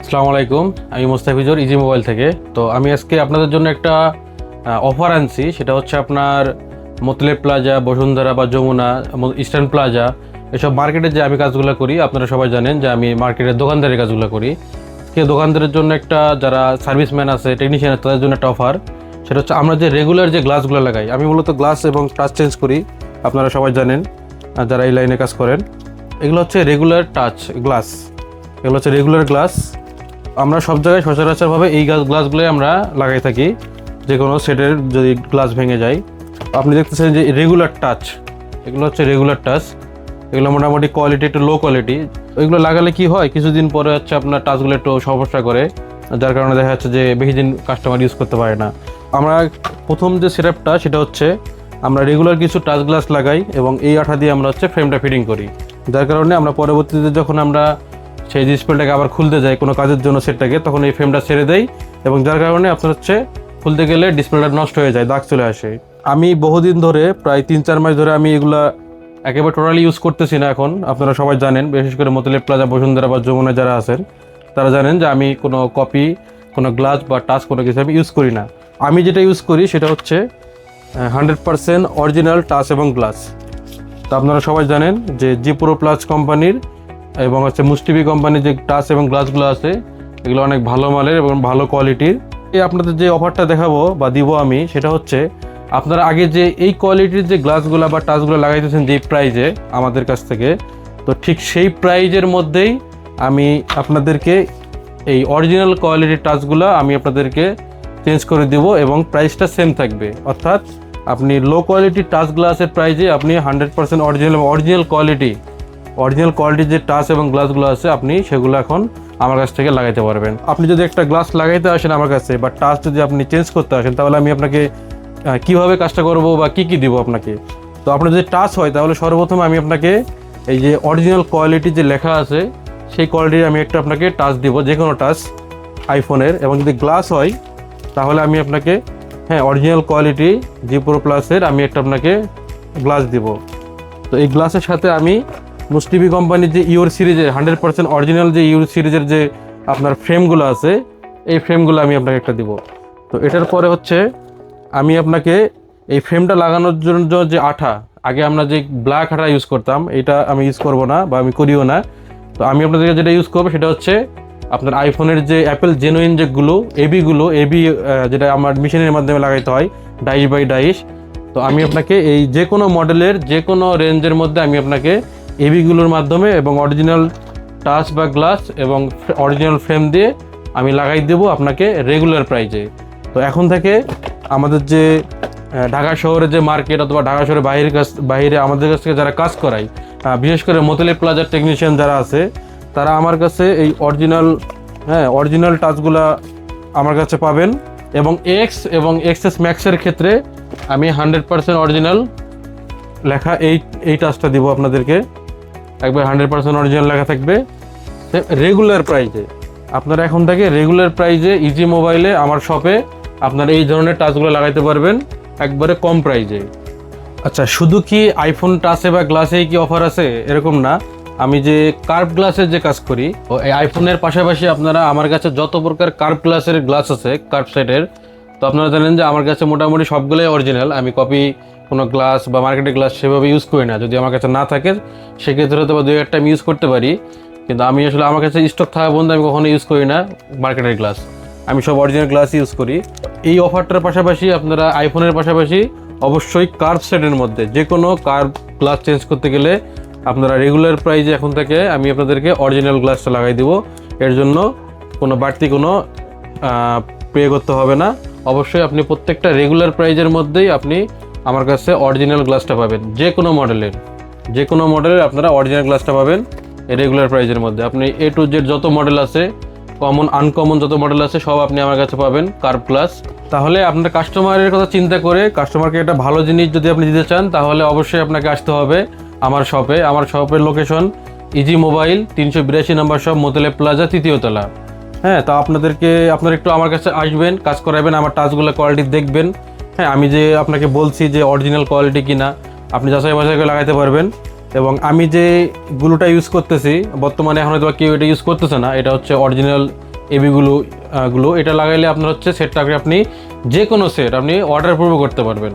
আসসালামু আলাইকুম, আমি মোস্তাফিজুর ইজি মোবাইল থেকে। তো আমি আজকে আপনাদের জন্য একটা অফার আনছি। সেটা হচ্ছে আপনার মতলেব প্লাজা, বসুন্ধরা বা যমুনা, ইস্টার্ন প্লাজা, এসব মার্কেটে যে আমি কাজগুলো করি, আপনারা সবাই জানেন যে আমি মার্কেটের দোকানদারের কাজগুলো করি। আজকে দোকানদারের জন্য একটা, যারা সার্ভিসম্যান আছে, টেকনিশিয়ান আছে, তাদের জন্য একটা অফার। সেটা হচ্ছে আমরা যে রেগুলার যে গ্লাসগুলো লাগাই, আমি মূলত গ্লাস এবং টাচ চেঞ্জ করি, আপনারা সবাই জানেন যারা এই লাইনে কাজ করেন। এগুলো হচ্ছে রেগুলার টাচ গ্লাস, এগুলো হচ্ছে রেগুলার গ্লাস। আমরা সব জায়গায় সচরাচরভাবে এই গ্লাসগুলোই আমরা লাগাই থাকি, যে কোনো সেটের যদি গ্লাস ভেঙে যায়। আপনি দেখতেছেন যে রেগুলার টাচ, এগুলো হচ্ছে রেগুলার টাচ। এগুলো মোটামুটি কোয়ালিটি একটু লো কোয়ালিটি। এগুলো লাগালে কি হয়, কিছুদিন পরে হচ্ছে আপনার টাচগুলো একটু সমস্যা করে, যার কারণে দেখা যাচ্ছে যে বেশি দিন কাস্টমার ইউজ করতে পারে না। আমরা প্রথম যে সেটআপটা, সেটা হচ্ছে আমরা রেগুলার কিছু টাচ গ্লাস লাগাই এবং এই আঠা দিয়ে আমরা হচ্ছে ফ্রেমটা ফিটিং করি, যার কারণে আমরা পরবর্তীতে যখন আমরা সেই ডিসপ্লেটাকে আবার খুলতে যাই কোনো কাজের জন্য সেটটাকে, তখন এই ফ্রেমটা ছেড়ে দেয় এবং যার কারণে আপনার হচ্ছে খুলতে গেলে ডিসপ্লেটা নষ্ট হয়ে যায়, দাগ চলে আসে। আমি বহুদিন ধরে, প্রায় 3-4 মাস ধরে আমি এগুলা একেবারে টোটালি ইউজ করতেছি না এখন। আপনারা সবাই জানেন, বিশেষ করে মতলেব প্লাজা, বসুন্ধরা বা যমুনা যারা আছেন, তারা জানেন যে আমি কোনো কপি, কোনো গ্লাস বা টাচ কোনো কিছু আমি ইউজ করি না। আমি যেটা ইউজ করি সেটা হচ্ছে 100% অরিজিনাল টাচ এবং গ্লাস। তো আপনারা সবাই জানেন যে জি প্রো প্লাস কোম্পানির এবং হচ্ছে মুস্টিবি কোম্পানির যে টাচ এবং গ্লাসগুলো আছে, এগুলো অনেক ভালো মানের এবং ভালো কোয়ালিটির। আপনাদের যে অফারটা দেখাবো বা দিব আমি, সেটা হচ্ছে আপনারা আগে যে এই কোয়ালিটির যে গ্লাসগুলো বা টাচগুলো লাগাইতেছেন যেই প্রাইজে আমাদের কাছ থেকে, তো ঠিক সেই প্রাইজের মধ্যেই আমি আপনাদেরকে এই অরিজিনাল কোয়ালিটির টাচগুলো আমি আপনাদেরকে চেঞ্জ করে দিব এবং প্রাইসটা সেম থাকবে। অর্থাৎ আপনি লো কোয়ালিটির টাচ গ্লাসের প্রাইজে আপনি 100% অরিজিনাল কোয়ালিটির যে টাচ এবং গ্লাসগুলো আছে, আপনি সেগুলো এখন আমার কাছ থেকে লাগাইতে পারবেন। আপনি যদি একটা গ্লাস লাগাইতে আসেন আমার কাছে, বা টাচ যদি আপনি চেঞ্জ করতে আসেন, তাহলে আমি আপনাকে কিভাবে কাজটা করব বা কি দিব আপনাকে। তো আপনার যদি টাচ হয়, তাহলে সর্বপ্রথম আমি আপনাকে এই যে অরিজিনাল কোয়ালিটি যে লেখা আছে, সেই কোয়ালিটির আমি একটা আপনাকে টাচ দিব, যে কোনো টাচ আইফোনের। এবং যদি গ্লাস হয়, তাহলে আমি আপনাকে অরিজিনাল কোয়ালিটি জি প্রো প্লাসের আমি একটা আপনাকে গ্লাস দিব। তো এই গ্লাসের সাথে আমি মুস্টিবি কোম্পানির যে ইউর সিরিজের 100% অরিজিনাল যে ইউর সিরিজের যে আপনার ফ্রেমগুলো আছে, এই ফ্রেমগুলো আমি আপনাকে একটা দিব। তো এটার পরে হচ্ছে আমি আপনাকে এই ফ্রেমটা লাগানোর জন্য যে আঠা, আগে আমরা যে ব্ল্যাক আঠা ইউজ করতাম, এটা আমি ইউজ করব না বা আমি করিও না। তো আমি আপনাদেরকে যেটা ইউজ করবো সেটা হচ্ছে আপনার আইফোনের যে অ্যাপেল জেনুইন যে এবি যেটা আমার মেশিনের মাধ্যমে লাগাইতে হয়, ডাইশ বাই ডাইশ। তো আমি আপনাকে এই যে কোনো মডেলের যে কোনো রেঞ্জের মধ্যে আমি আপনাকে এবিগুলোর মাধ্যমে এবং অরিজিনাল টাচ বা গ্লাস এবং অরিজিনাল ফ্রেম দিয়ে আমি লাগাই দেবো আপনাকে রেগুলার প্রাইজে। তো এখন থেকে আমাদের যে ঢাকা শহরের যে মার্কেট অথবা ঢাকা শহরের বাইরে আমাদের কাছ থেকে যারা কাজ করায়, বিশেষ করে মতলেব প্লাজার টেকনিশিয়ান যারা আছে, তারা আমার কাছে এই অরিজিনাল টাচগুলা আমার কাছে পাবেন। এবং এক্স এবং এক্সএস ম্যাক্সের ক্ষেত্রে আমি 100% অরিজিনাল লেখা এই টাচটা দিব আপনাদেরকে, একবার 100% অরিজিনাল লেখা থাকবে রেগুলার প্রাইজে। আপনারা এখন থেকে রেগুলার প্রাইজে ইজি মোবাইলে আমার শপে আপনারা এই ধরনের টাচগুলো লাগাইতে পারবেন একবারে কম প্রাইজে। আচ্ছা, শুধু কি আইফোন টাচে বা গ্লাসেই কি অফার আছে এরকম না। আমি যে কার্ভ গ্লাসের যে কাজ করি, এই আইফোনের পাশাপাশি আপনারা আমার কাছে যত প্রকার কার্ভ গ্লাসের গ্লাস আছে, কার্ভ সেটের, তো আপনারা জানেন যে আমার কাছে মোটামুটি সবগুলোই অরিজিনাল। আমি কপি কোনো গ্লাস বা মার্কেটের গ্লাস সেভাবে ইউজ করি না। যদি আমার কাছে না থাকে সেক্ষেত্রে হয়তো বা 2-1টা আমি ইউজ করতে পারি, কিন্তু আমি আসলে আমার কাছে স্টক থাকা পর্যন্ত আমি কখনো ইউজ করি না মার্কেটের গ্লাস। আমি সব অরিজিনাল গ্লাস ইউজ করি। এই অফারটার পাশাপাশি আপনারা আইফোনের পাশাপাশি অবশ্যই কার্ভ সেটের মধ্যে যে কোনো কার্ভ গ্লাস চেঞ্জ করতে গেলে আপনারা রেগুলার প্রাইজে এখন থেকে আমি আপনাদেরকে অরিজিনাল গ্লাসটা লাগাই দিব। এর জন্য কোনো বাড়তি কোনো পে করতে হবে না। অবশ্যই আপনি প্রত্যেকটা রেগুলার প্রাইজের মধ্যেই আপনি আমার কাছে অরিজিনাল গ্লাসটা পাবেন। যে কোনো মডেলের আপনারা অরিজিনাল গ্লাসটা পাবেন এই রেগুলার প্রাইজের মধ্যে। আপনি A to Z যত মডেল আছে, কমন আনকমন যত মডেল আছে, সব আপনি আমার কাছে পাবেন কার্ভ গ্লাস। তাহলে আপনার কাস্টমারের কথা চিন্তা করে কাস্টমারকে একটা ভালো জিনিস যদি আপনি দিতে চান, তাহলে অবশ্যই আপনাকে আসতে হবে আমার শপে। আমার শপের লোকেশন ইজি মোবাইল, 382 নম্বর শপ, মতলেব প্লাজা, 3য় তলা। তো আপনারা একটু আমার কাছে আসবেন, কাজ করাবেন, আমার টাচগুলো কোয়ালিটি দেখবেন। আমি যে আপনাকে বলছি যে অরিজিনাল কোয়ালিটি কিনা, আপনি যাচাই বাছাই করে লাগাইতে পারবেন। এবং আমি যে গ্লুটা ইউজ করতেছি বর্তমানে এখন হয়তো কেউ এটা ইউজ করতেছে না, এটা হচ্ছে অরিজিনাল এবি গ্লু। এটা লাগাইলে আপনার হচ্ছে সেটটাকে আপনি যে কোনো সেট আপনি অর্ডার পূর্ব করতে পারবেন।